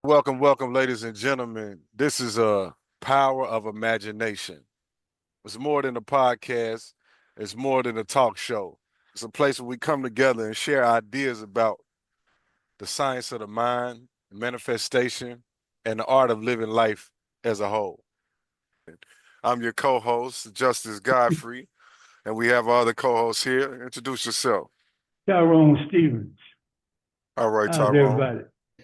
Welcome, ladies and gentlemen. This is a power of imagination. It's more than a podcast. It's more than a talk show. It's a place where we come together and share ideas about the science of the mind, manifestation, and the art of living life as a whole. I'm your co-host, Justice Godfrey, and we have our other co-hosts here. Introduce yourself. Tyrone Stevens. All right, How's Tyrone. everybody?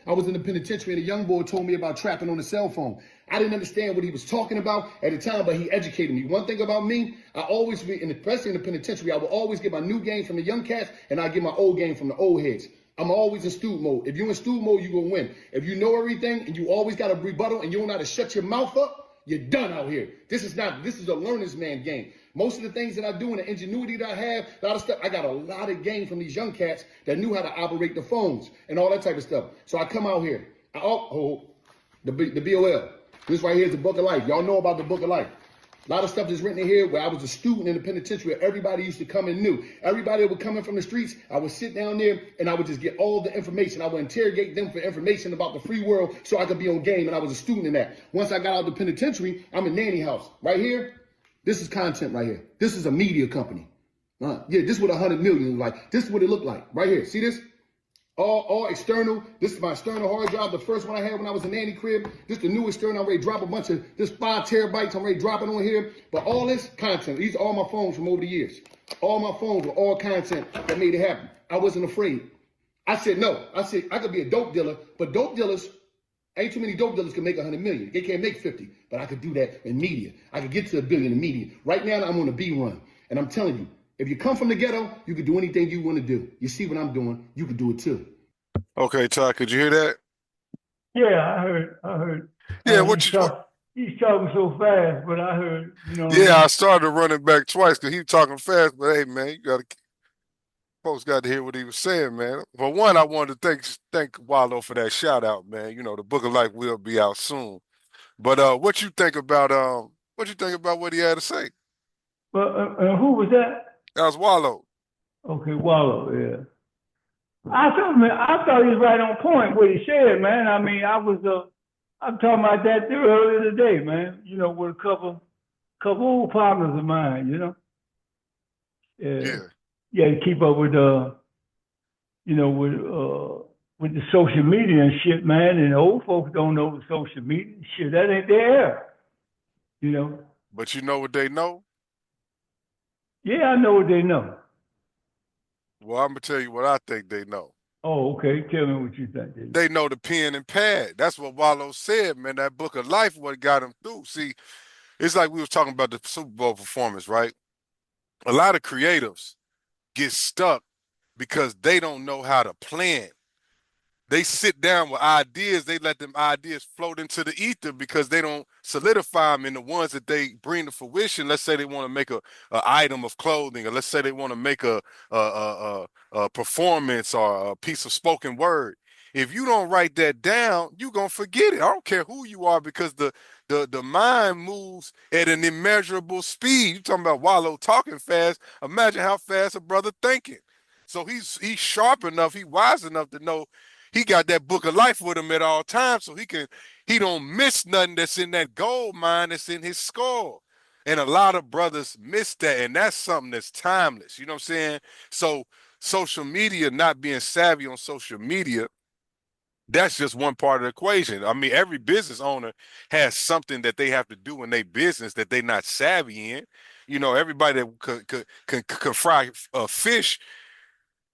I was in the penitentiary and a young boy told me about trapping on a cell phone. I didn't understand what he was talking about at the time, but he educated me. One thing about me, I always be, and especially in the penitentiary, I will always get my new game from the young cats and I get my old game from the old heads. I'm always in student mode. If you're in student mode, you're going to win. If you know everything and you always got a rebuttal and you don't know how to shut your mouth up, you're done out here. This is a learner's man game. Most of the things that I do and the ingenuity that I have, a lot of stuff, I got a lot of game from these young cats that knew how to operate the phones and all that type of stuff. So I come out here. The BOL. This right here is the Book of Life. Y'all know about the Book of Life. A lot of stuff is written in here where I was a student in the penitentiary. Everybody used to come and knew. Everybody that would come in from the streets, I would sit down there and I would just get all the information. I would interrogate them for information about the free world so I could be on game, and I was a student in that. Once I got out of the penitentiary, I'm in Nanny House. Right here, this is content right here. This is a media company. Yeah, this is what 100 million is like. This is what it looked like. Right here. See this? All external. This is my external hard drive. The first one I had when I was in Nanny crib. This is the new external. I'm ready to drop a bunch of this 5 terabytes. I'm ready to drop it on here. But all this content, these are all my phones from over the years. All my phones were all content that made it happen. I wasn't afraid. I said no. I said I could be a dope dealer, but dope dealers, ain't too many dope dealers can make 100 million. They can't make 50, but I could do that in media. I could get to $1 billion in media. Right now, I'm on a B run, and I'm telling you, if you come from the ghetto, you can do anything you want to do. You see what I'm doing, you can do it too. Okay, Ty, could you hear that? Yeah, I heard. Yeah, what you He's talking so fast, but I heard, you know what I Yeah, I mean? started running back twice because he was talking fast. But hey, man, folks got to hear what he was saying, man. For one, I wanted to thank Wallo for that shout out, man. You know, the Book of Life will be out soon. But what you think about what he had to say? But who was that? That was Wallo. Okay, Wallow, yeah. I thought he was right on point what he said, man. I mean, I'm talking about that earlier today, man. You know, with a couple old partners of mine, you know. Yeah. Yeah, Yeah, to keep up with you know, with the social media and shit, man. And the old folks don't know the social media shit. That ain't their era, you know. but you know what they know? Yeah, I know what they know. Well, I'm gonna tell you what I think they know. Oh, okay. Tell me what you think they know. They know the pen and pad. That's what Wallo said, man. That Book of Life, what got him through. See, it's like we was talking about the Super Bowl performance, right? A lot of creatives get stuck because they don't know how to plan. They sit down with ideas, they let them ideas float into the ether because they don't solidify them in the ones that they bring to fruition. Let's say they want to make a item of clothing, or let's say they want to make a performance or a piece of spoken word. If you don't write that down, you're gonna forget it. I don't care who you are because the mind moves at an immeasurable speed. You talking about Wallow talking fast. Imagine how fast a brother thinking. So he's sharp enough, he wise enough to know he got that Book of Life with him at all times, so he don't miss nothing that's in that gold mine that's in his skull. And a lot of brothers miss that, and that's something that's timeless. You know what I'm saying? So social media, not being savvy on social media, that's just one part of the equation. I mean, every business owner has something that they have to do in their business that they're not savvy in. You know, everybody that can fry fish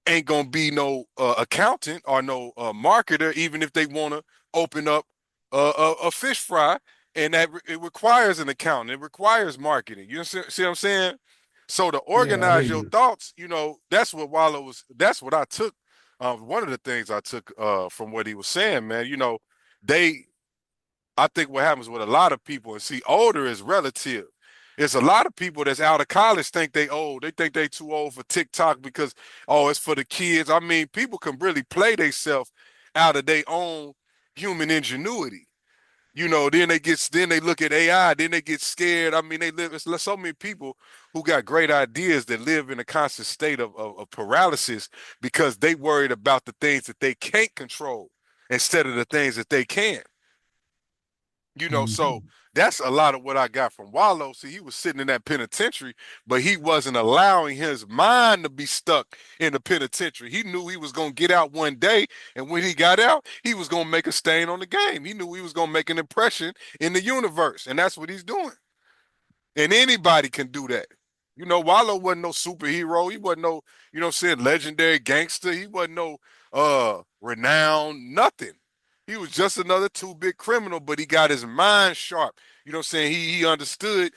ain't gonna be no accountant or no marketer, even if they want to open up a fish fry, and it requires an accountant. It requires marketing. You see what I'm saying? So to Yeah, I hear organize your you. thoughts, you know, that's what Wallo was. That's what I took. One of the things I took from what he was saying, man. You know, they I think what happens with a lot of people, and see, older is relative. It's a lot of people that's out of college think they old. They think they too old for TikTok because, oh, it's for the kids. I mean, people can really play themselves out of their own human ingenuity. You know, then they look at AI, then they get scared. I mean, it's so many people who got great ideas that live in a constant state of paralysis because they worried about the things that they can't control. instead of the things that they can. So Mm-hmm. that's a lot of what I got from Wallow. See, he was sitting in that penitentiary, but he wasn't allowing his mind to be stuck in the penitentiary. He knew he was going to get out one day, and when he got out, he was going to make a stain on the game. He knew he was going to make an impression in the universe, and that's what he's doing. And anybody can do that. Wallow wasn't no superhero. He wasn't no, legendary gangster. He wasn't no renowned, nothing. He was just another two-bit criminal, but he got his mind sharp. He understood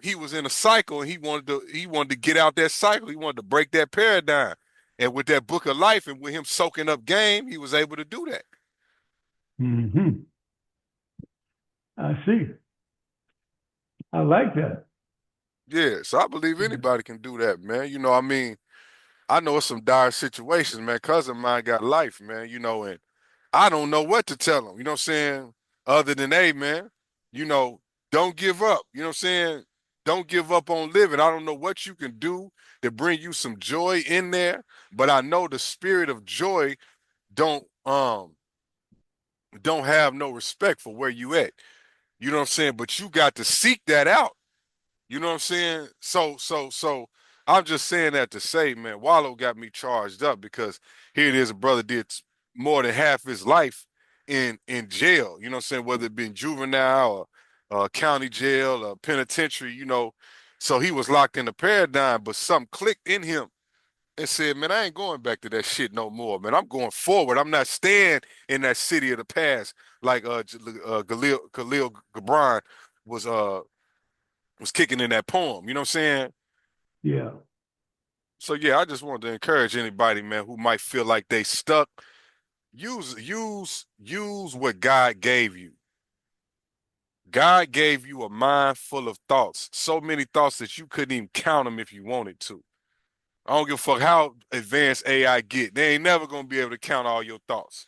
he was in a cycle and he wanted to get out that cycle. He wanted to break that paradigm. And with that book of life and with him soaking up game, he was able to do that. Mm-hmm. I see. I like that. Yeah, so I believe anybody can do that, man. I know it's some dire situations, man. Cousin of mine got life, man, and I don't know what to tell him, other than, hey, man, you know, don't give up. Don't give up on living. I don't know what you can do to bring you some joy in there, but I know the spirit of joy don't um don't have no respect for where you at. You know what I'm saying? But you got to seek that out. You know what I'm saying? So I'm just saying that to say, man, Wallow got me charged up because here it is, a brother did more than half his life in jail. You know what I'm saying? Whether it been juvenile or county jail or penitentiary, So he was locked in the paradigm, but something clicked in him and said, man, I ain't going back to that shit no more, man. I'm going forward. I'm not staying in that city of the past like Khalil Gibran was was kicking in that poem. You know what I'm saying? Yeah. So yeah, I just wanted to encourage anybody, man, who might feel like they stuck. Use what God gave you. God gave you a mind full of thoughts, so many thoughts that you couldn't even count them if you wanted to. I don't give a fuck how advanced AI get. They ain't never gonna be able to count all your thoughts.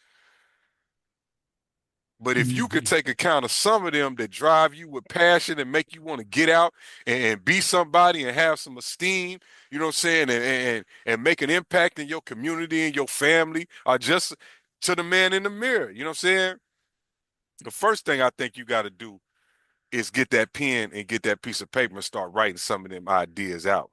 But if you could Mm-hmm. take account of some of them that drive you with passion and make you want to get out and be somebody and have some esteem, you know what I'm saying, and make an impact in your community and your family, or just to the man in the mirror, you know what I'm saying? The first thing I think you got to do is get that pen and get that piece of paper and start writing some of them ideas out.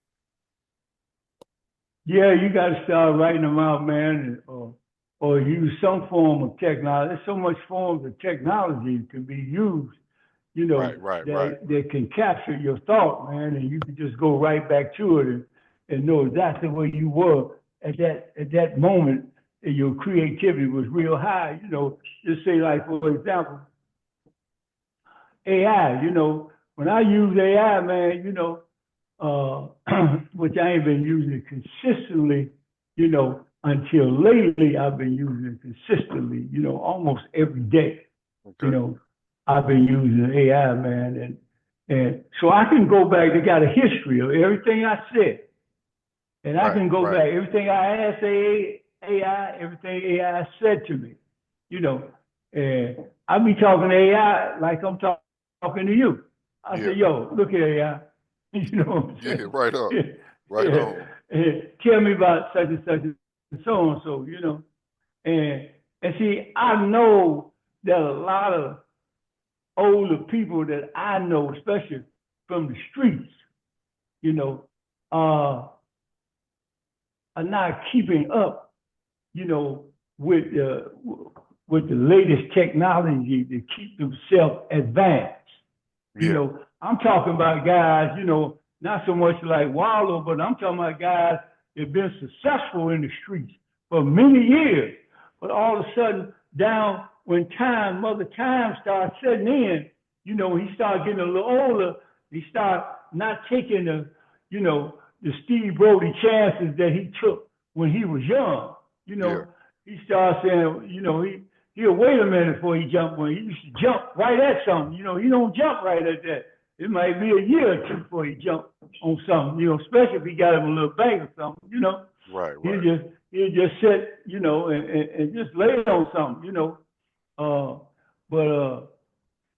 Yeah, you got to start writing them out, man, or use some form of technology. There's so much forms of technology can be used, Right, right, right. that can capture your thought, man, and you can just go right back to it and know exactly where you were at that moment. And your creativity was real high. Just say like for example, AI. When I use AI, man, uh, which I ain't been using it consistently, until lately I've been using it consistently, almost every day. You Okay. know, I've been using AI, man, and so I can go back. They got a history of everything I said, and I Right, can go right. back everything I asked AI, everything AI said to me, you know, and I be talking to AI like I'm talking to you. I Yeah. say, yo, look here, AI. You know what I'm Yeah, saying? right up. Right Yeah, on. tell me about such and such and so and so, and see, I know that a lot of older people that I know, especially from the streets, you know, uh, are not keeping up, you know, with the latest technology to keep themselves advanced. Yeah. I'm talking about guys, not so much like Wallow, but I'm talking about guys that have been successful in the streets for many years. But all of a sudden, down when Mother Time starts setting in, when he started getting a little older, he started not taking the Steve Brody chances that he took when he was young. Yeah. He started saying, he'll wait a minute before he jump. When he used to jump right at something, he don't jump right at that. It might be a year or two before he jump on something, especially if he got him a little bank or something. Right, He'll right. just sit, and just lay on something. Uh,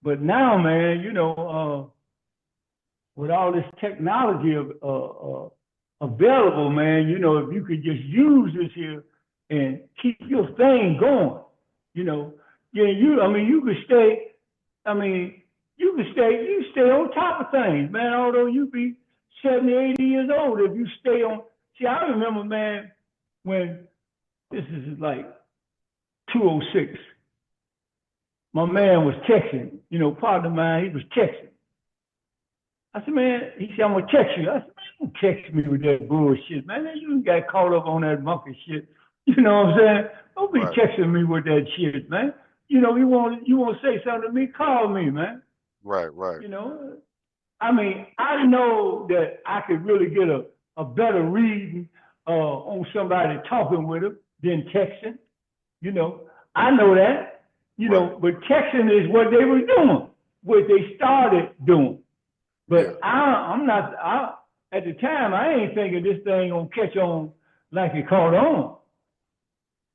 but now, man, with all this technology available, man, if you could just use this here and keep your thing going, You know, yeah, I mean, you could stay. I mean, you stay on top of things, man. Although you be 70, 80 years old, if you stay on. See, I remember, man, when this is like 206. My man was texting, partner of mine, he was texting. I said, man, he said, I'm gonna text you. I said, man, don't text me with that bullshit, man. You got caught up on that monkey shit. You know what I'm saying? Don't be Right, texting me with that shit, man. You want to say something to me, call me, man. right, right. You know, I mean, I know that I could really get a better reading on somebody talking with them than texting. You know, I know that. Right. But texting is what they were doing, what they started doing. Yeah. But I'm not. At the time, I ain't thinking this thing gonna catch on like it caught on.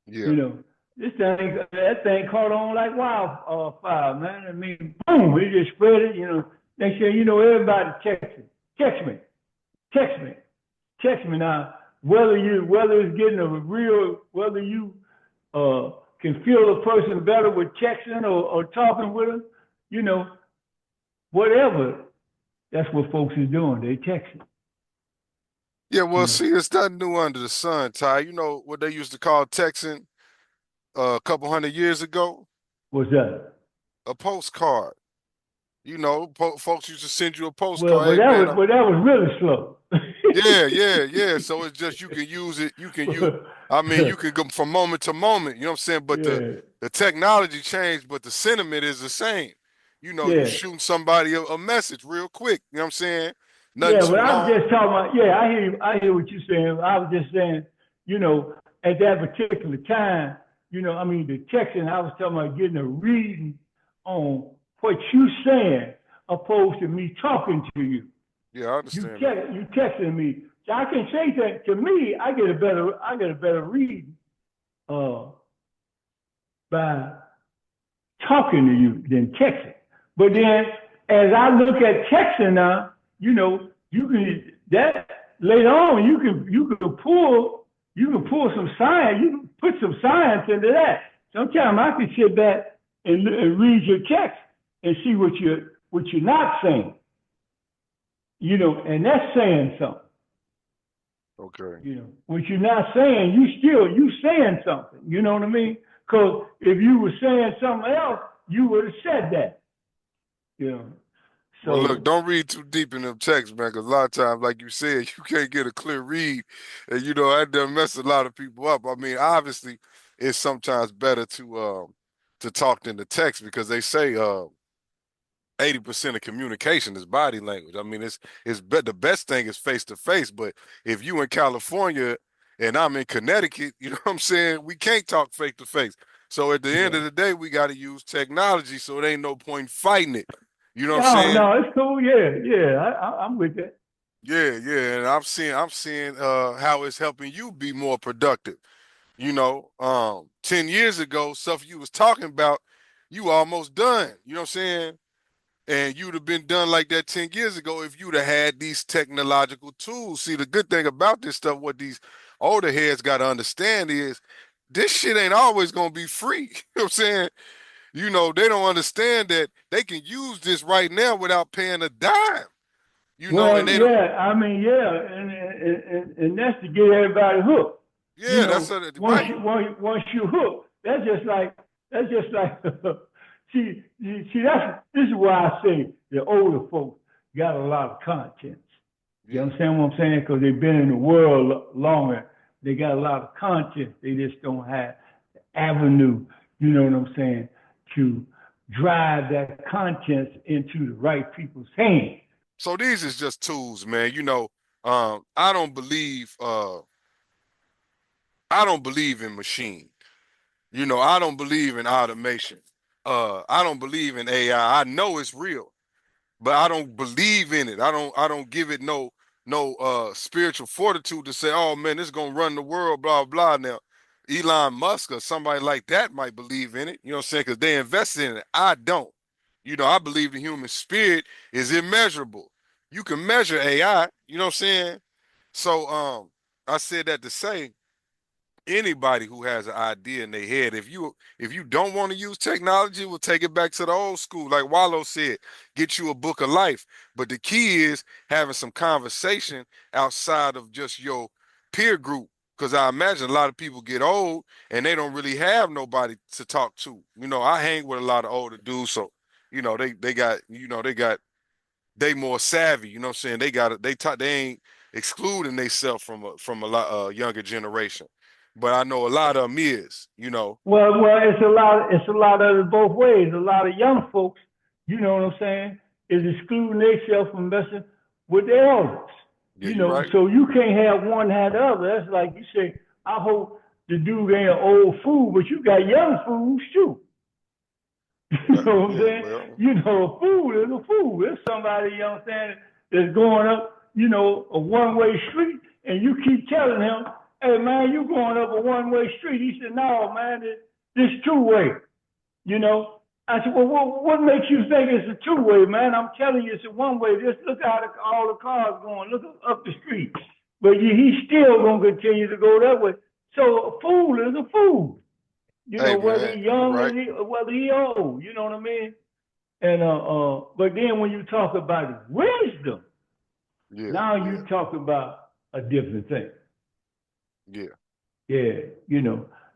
Yeah. You know, that thing caught on like wildfire, man. I mean, boom, it just spread it. Next thing you know, everybody texting, text me, text me, text me now. Whether it's getting a real, whether you can feel a person better with texting or talking with them, you know, whatever. That's what folks is doing. They texting. Yeah, You well, know, see, it's nothing new under the sun, Ty. You know what they used to call texting a couple hundred years ago? what's that? A postcard. Folks used to send you a Well, postcard. Hey, man, but that was really slow. yeah, yeah, yeah. So it's just you can use it. You can use. I mean, you can go from moment to moment. You know what I'm saying? But the Yeah, the technology changed, but the sentiment is the same. You yeah, shooting somebody a message real quick. You know what I'm saying? Nothing yeah. But too I was long. just talking about. Yeah, I hear you. I hear what you're saying. I was just saying, at that particular time, I mean, the texting. I was talking about getting a reading on what you saying, opposed to me talking to you. Yeah, I understand that. You texting me. So I can say that to me. I get a better reading uh, by talking to you than texting. But Yeah, then as I look at texting now, you can that later on you can pull some science, you can put some science into that. Sometimes I can sit back and read your text and see what you're not saying, and that's saying something. okay. What you're not saying, you saying something. You know what I mean? Because if you were saying something else, you would have said that. You know. Well, look, So don't read too deep in them texts, man, because a lot of times, like you said, you can't get a clear read. And, that done mess a lot of people up. I mean, obviously, it's sometimes better to talk than to text because they say 80% of communication is body language. I mean, the best thing is face to face. But if you in California and I'm in Connecticut, you know what I'm saying? We can't talk face to face. So at the end yeah. of the day, we got to use technology. So it ain't no point fighting it. You know what I'm No, saying? no, it's cool. Yeah, yeah. I'm with that. Yeah, yeah, and I'm seeing how it's helping you be more productive. 10 years ago, stuff you was talking about, you almost done. You know what I'm saying? And you'd have been done like that 10 years ago if you'd have had these technological tools. See, the good thing about this stuff, what these older heads got to understand is this shit ain't always gonna be free. You know what I'm saying? They don't understand that they can use this right now without paying a dime. And Well, they don't. yeah. I mean, yeah, and that's to get everybody hooked. Yeah, that's Once right. once you hook, that's just like see this is why I say the older folks got a lot of content. You Yeah. understand what I'm saying? Because they've been in the world longer. They got a lot of content. They just don't have avenue, you know what I'm saying, to drive that content into the right people's hands. So these is just tools, man. I don't believe in machine. I don't believe in automation. I don't believe in AI. I know it's real, but I don't believe in it. I don't give it no spiritual fortitude to say, oh man, this is gonna run the world, blah blah. Now, Elon Musk or somebody like that might believe in it, you know what I'm saying? Because they invested in it. I don't. I believe the human spirit is immeasurable. You can measure AI, you know what I'm saying? So I said that to say anybody who has an idea in their head, if you don't want to use technology, we'll take it back to the old school. Like Wallow said, get you a book of life. But the key is having some conversation outside of just your peer group. Because I imagine a lot of people get old and they don't really have nobody to talk to. You know, I hang with a lot of older dudes, so they got they more savvy. You know what I'm saying? They got it. They ain't excluding themselves from a lot younger generation. But I know a lot of them is. You know. Well, it's a lot of it both ways. A lot of young folks, you know what I'm saying, is excluding themselves from messing with the elders. Yeah, you right. So you can't have one have the other. That's like you say, I hope the dude ain't an old fool, but you got young fools too. You know what I'm Yeah. saying? Well. A fool is a fool. There's somebody, you know what I'm saying, that's going up, a one-way street, and you keep telling him, hey, man, you going up a one-way street. He said, no, man, this two-way, you know. I said, well, what makes you think it's a two-way, man? I'm telling you, it's a one-way. Just look out at all the cars going. Look up the street. But he's still going to continue to go that way. So a fool is a fool. Hey Whether man, he you young right. or whether he old, you know what I mean? And but then when you talk about wisdom, Yeah. now Yeah. you talk about a different thing. Yeah. Yeah,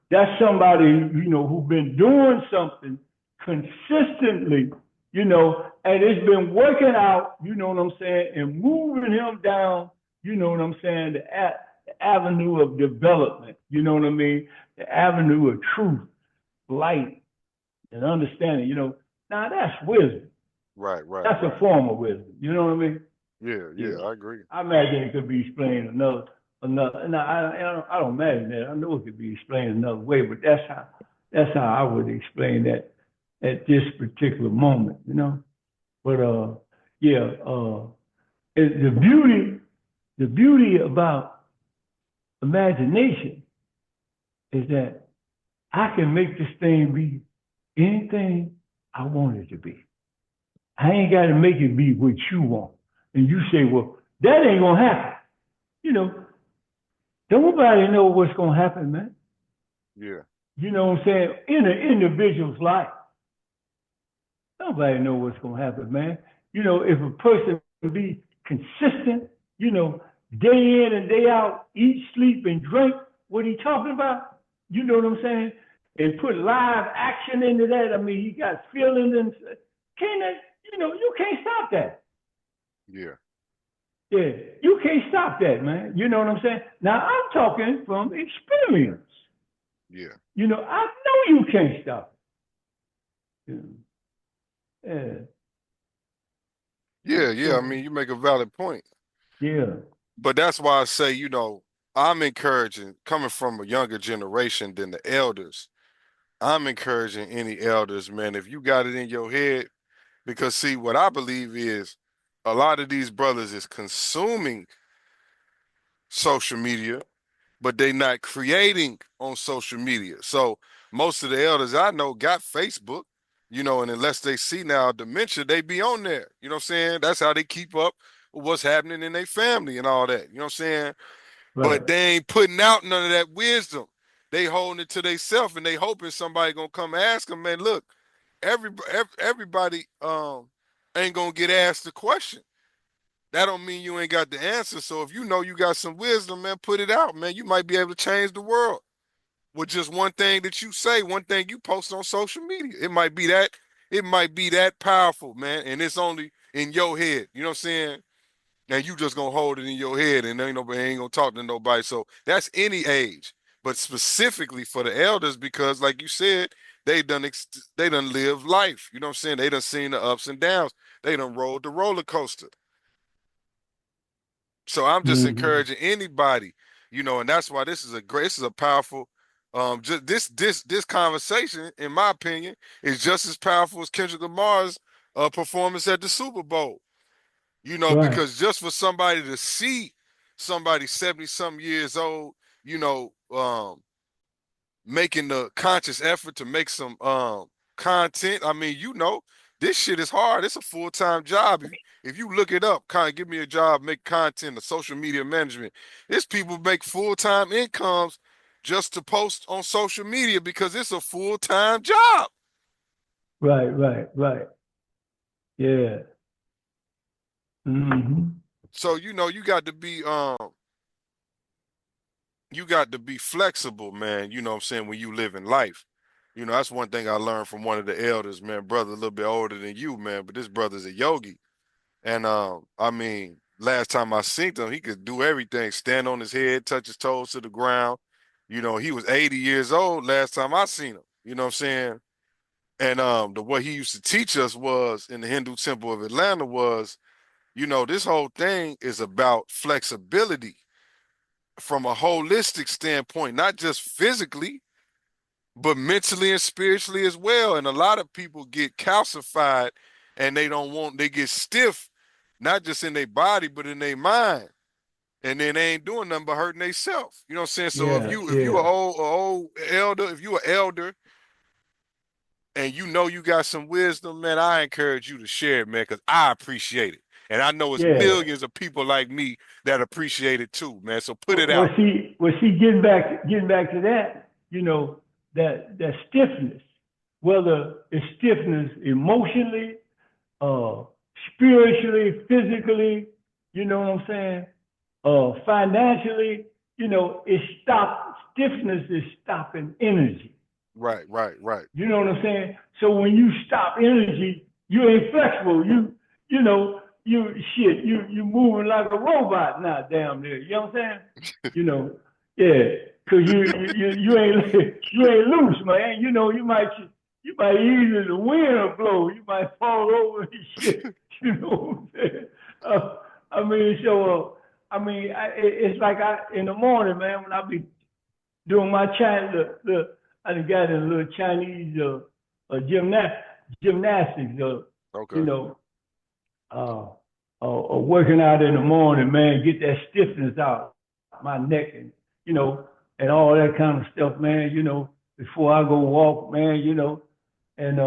that's somebody, who's been doing something consistently, and it's been working out, you know what I'm saying, and moving him down, you know what I'm saying, the avenue of development, you know what I mean, the avenue of truth, light, and understanding, Now that's wisdom. Right. Right. That's a Right. form of wisdom. You know what I mean? Yeah. Yeah. Yeah. I agree. I imagine it could be explained another. No, I don't imagine that. I know it could be explained another way, but that's how I would explain that at this particular moment. But yeah. The beauty about imagination is that I can make this thing be anything I want it to be. I ain't got to make it be what you want. And you say, well, that ain't gonna happen. You know, don't nobody know what's gonna happen, man. Yeah. You know what I'm saying? In an individual's life, nobody know what's gonna happen, man. If a person be consistent, day in and day out, eat, sleep, and drink what he talking about, you know what I'm saying? And put live action into that. I mean, he got feelings and can that, you can't stop that. Yeah. Yeah, you can't stop that, man. You know what I'm saying? Now I'm talking from experience. Yeah. I know you can't stop it. Yeah, Yeah. Yeah. I so mean, you make a valid point. yeah, But that's why I say, I'm encouraging coming from a younger generation than the elders. I'm encouraging any elders, man, if you got it in your head, because see, what I believe is a lot of these brothers is consuming social media, but they not creating on social media. So most of the elders I know got Facebook, and unless they see now dementia, they be on there. You know what I'm saying? That's how they keep up with what's happening in their family and all that. You know what I'm saying? right. But they ain't putting out none of that wisdom. They holding it to themselves and they hoping somebody gonna come ask them, man, look, everybody ain't gonna get asked the question. That don't mean you ain't got the answer. So if you know you got some wisdom, man, put it out, man. You might be able to change the world with just one thing that you say, one thing you post on social media. It might be that powerful, man. And it's only in your head. You know what I'm saying? And you just gonna hold it in your head and ain't nobody ain't gonna talk to nobody. So that's any age, but specifically for the elders, because like you said, they done lived life. You know what I'm saying? They done seen the ups and downs. They done rode the roller coaster. So I'm just Mm-hmm. encouraging anybody, and that's why this is a powerful, just this conversation, in my opinion, is just as powerful as Kendrick Lamar's performance at the Super Bowl. Right. Because just for somebody to see somebody 70 some years old, you know, making the conscious effort to make some content. I mean, this shit is hard. It's a full-time job. If you look it up, kind of give me a job, make content, a social media management. It's people make full-time incomes just to post on social media because it's a full-time job. Right, right, right. Yeah. Hmm. So, you got to be flexible, man, you know what I'm saying, when you live in life. That's one thing I learned from one of the elders, man, brother a little bit older than you, man, but this brother's a yogi. And I mean, last time I seen him, he could do everything, stand on his head, touch his toes to the ground. He was 80 years old last time I seen him. You know what I'm saying? And the way he used to teach us was in the Hindu temple of Atlanta was, this whole thing is about flexibility from a holistic standpoint, not just physically, but mentally and spiritually as well. And a lot of people get calcified and they get stiff, not just in their body, but in their mind. And then they ain't doing nothing but hurting themselves. You know what I'm saying? So if Yeah, you yeah, are old elder, if you an elder and you got some wisdom, man, I encourage you to share it, man, because I appreciate it. And I know it's yeah. millions of people like me that appreciate it too, man. So put it Well, out. see, getting back to that, that stiffness, whether it's stiffness emotionally, uh, spiritually, physically, you know what I'm saying? Financially, stiffness is stopping energy. Right, right, right. You know what I'm saying? So when you stop energy, you ain't flexible. You moving like a robot now, damn near. You know what I'm saying? You know, yeah, cause you ain't you ain't loose, man. You might either the wind will blow, you might fall over and shit. You know what I'm saying? I mean, it's like in the morning, man, when I be doing my Chinese, I done got in a little Chinese gymnastics, you Okay. know, uh, working out in the morning, man, get that stiffness out my neck and all that kind of stuff, man, before I go walk, man, and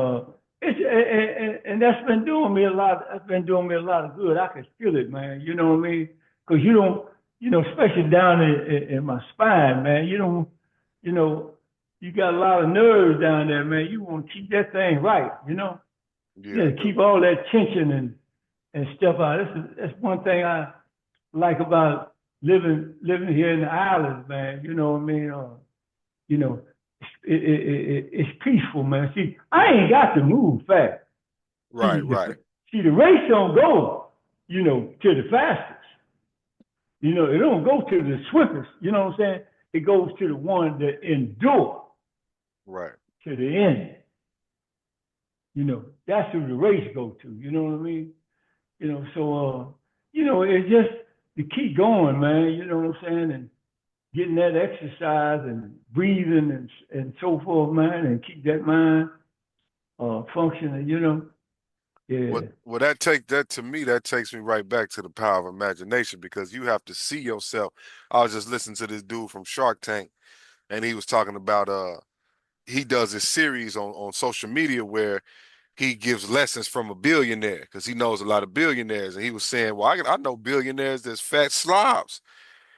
and that's been doing me a lot. That's been doing me a lot of good. I can feel it, man. You know what I mean? Because you don't, especially down in my spine, man. You know, you got a lot of nerves down there, man. You want to keep that thing right, Yeah, I Yeah, do. keep all that tension and stuff out. That's one thing I like about living here in the islands, man. You know what I mean? You know, it's peaceful, man. See, I ain't got to move fast. See, Right, right. the race don't go, to the fastest. It don't go to the swiftest. You know what I'm saying? It goes to the one that endure Right. to the end. That's who the race go to. You know what I mean? It's just to keep going, man. You know what I'm saying? And getting that exercise and breathing and so forth, man, and keep that mind functioning. Well, Yeah, well, that takes me right back to the power of imagination because you have to see yourself. I was just listening to this dude from Shark Tank, and he was talking about he does this series on social media where he gives lessons from a billionaire because he knows a lot of billionaires, and he was saying, well, I know billionaires that's fat slobs.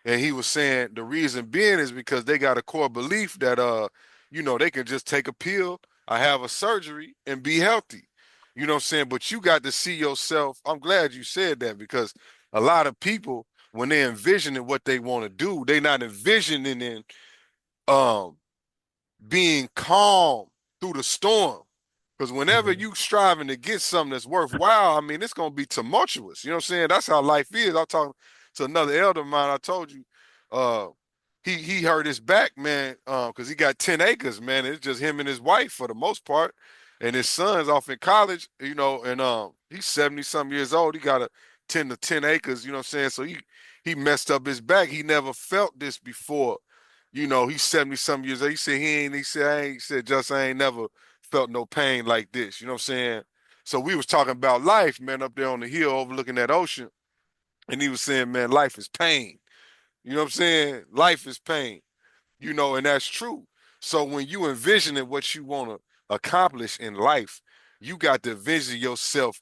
And he was saying the reason being is because they got a core belief that they can just take a pill or have a surgery and be healthy. You know what I'm saying? But you got to see yourself. I'm glad you said that because a lot of people, when they're envisioning what they want to do, they're not envisioning um being calm through the storm. Because whenever yeah, you striving to get something that's worthwhile, I mean, it's gonna be tumultuous. You know what I'm saying? That's how life is. I'm talking to another elder of mine. I told you, uh, he hurt his back, man, because he got 10 acres, man. It's just him and his wife for the most part, and his son's off in college, and he's 70 some years old. He got a 10 acres, you know what I'm saying? So he messed up his back. He never felt this before. He's 70 some years old. He said he said just I ain't never felt no pain like this. You know what I'm saying? So we was talking about life, man, up there on the hill overlooking that ocean. And he was saying, man, life is pain. You know what I'm saying? Life is pain, and that's true. So when you envisioning what you want to accomplish in life, you got to envision yourself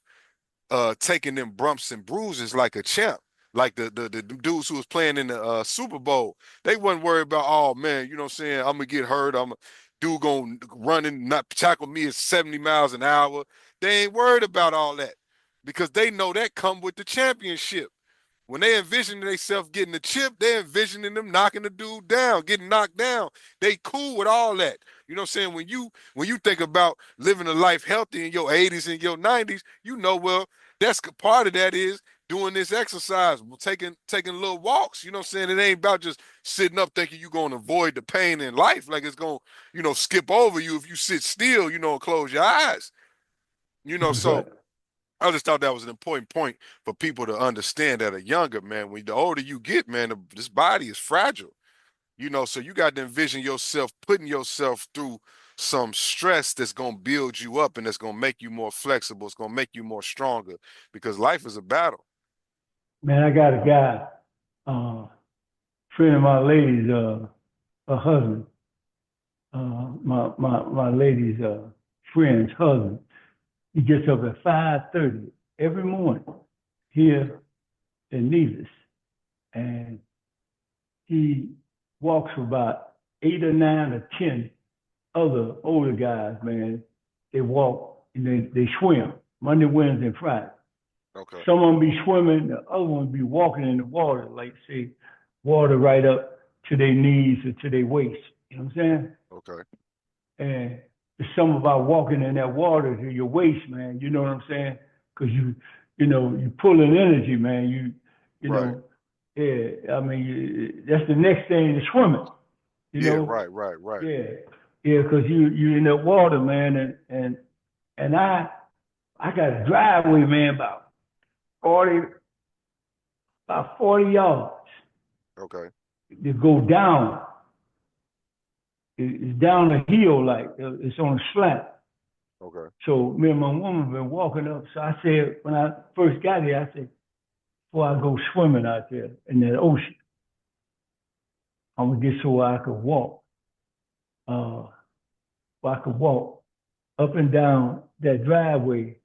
taking them bumps and bruises like a champ. Like the dudes who was playing in the Super Bowl, they wasn't worried about, oh man, you know what I'm saying? I'm gonna get hurt. I'm dude gonna run and not tackle me at 70 miles an hour. They ain't worried about all that because they know that come with the championship. When they envision themselves getting the chip, they're envisioning them knocking the dude down, getting knocked down. They cool with all that. You know what I'm saying? When you think about living a life healthy in your 80s and your 90s, you know, well, that's part of that is doing this exercise, taking little walks. You know what I'm saying? It ain't about just sitting up thinking you're gonna avoid the pain in life, like it's gonna, skip over you if you sit still, and close your eyes. That's right. So I just thought that was an important point for people to understand that are younger, man. When the older you get, man, this body is fragile, so you got to envision yourself putting yourself through some stress that's going to build you up and that's going to make you more flexible. It's going to make you more stronger because life is a battle. Man, I got a guy, friend of my lady's, a husband, my lady's friend's husband. He gets up at 5:30 every morning here in Nevis, and he walks with about 8 or 9 or 10 other older guys. Man, they walk and they swim Monday, Wednesday, and Friday. Okay. Some of them be swimming, the other ones be walking in the water, like say, water right up to their knees or to their waist. You know what I'm saying? Okay. And it's something about walking in that water to your waist, man. You know what I'm saying? Because you pulling energy, man. You Right. know, yeah. I mean, that's the next thing to swimming. You Yeah. know, Right. Right. Right. yeah, yeah. Because you in that water, man, and I got a driveway, man, 40 about 40 yards Okay. to go down. It's down a hill, like it's on a slant. Okay. So me and my woman been walking up. So I said, when I first got here, I said, before I go swimming out there in that ocean, I'm gonna get so I could walk. I could walk up and down that driveway,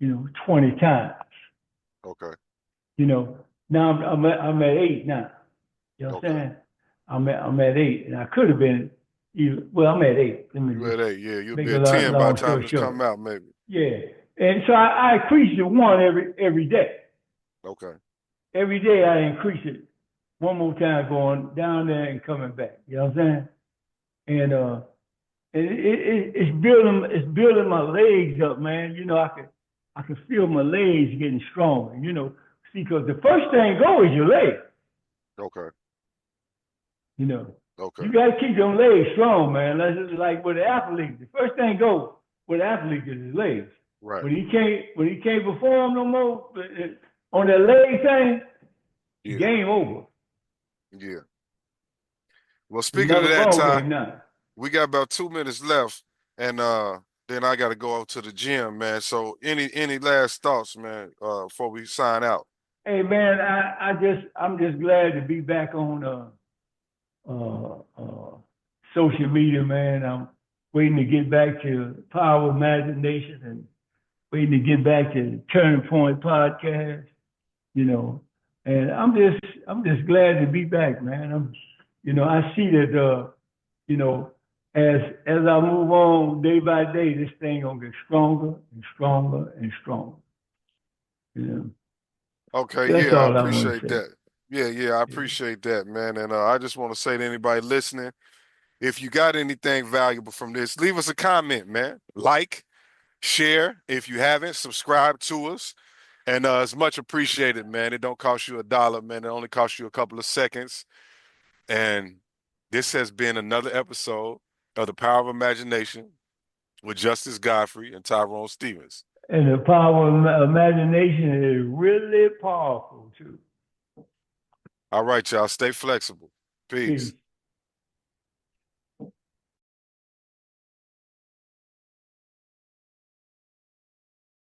20 times. Okay. Now I'm at 8 now. You know what I'm Okay. saying? I'm at 8, and I could have been even. Well, I'm at 8. Let me You just at 8? Yeah. You'll make be a at long, 10 by the long time story this short. come out, maybe. Yeah, and so I increase it one every day. Okay. Every day I increase it one more time, going down there and coming back. You know what I'm saying? And it's building my legs up, man. I can feel my legs getting stronger. See, because the first thing go is your legs. Okay. You know, Okay. you got to keep them legs strong, man. That's just like with the athlete. The first thing go with the athlete is his legs. Right. When he can't perform no more on that leg thing, Yeah. game over. Yeah. Well, speaking of Another that, ball Ty, game now. we got about 2 minutes left, and then I got to go out to the gym, man. So, any last thoughts, man, before we sign out? Hey man, I'm just glad to be back on social media, man. I'm waiting to get back to Power of Imagination and waiting to get back to Turning Point Podcast. You know, and I'm just glad to be back, man. I see that you know, as I move on day by day, this thing gonna get stronger and stronger and stronger. You know, Okay, that's yeah, I all I want to appreciate say. that. Yeah, I Yeah. appreciate that, man. And I just want to say to anybody listening, if you got anything valuable from this, leave us a comment, man. Like, share if you haven't, subscribe to us. And it's much appreciated, man. It don't cost you $1, man. It only costs you a couple of seconds. And this has been another episode of The Power of Imagination with Justice Godfrey and Tyrone Stevens. And the power of imagination is really powerful too. All right, y'all. Stay flexible. Peace. Peace.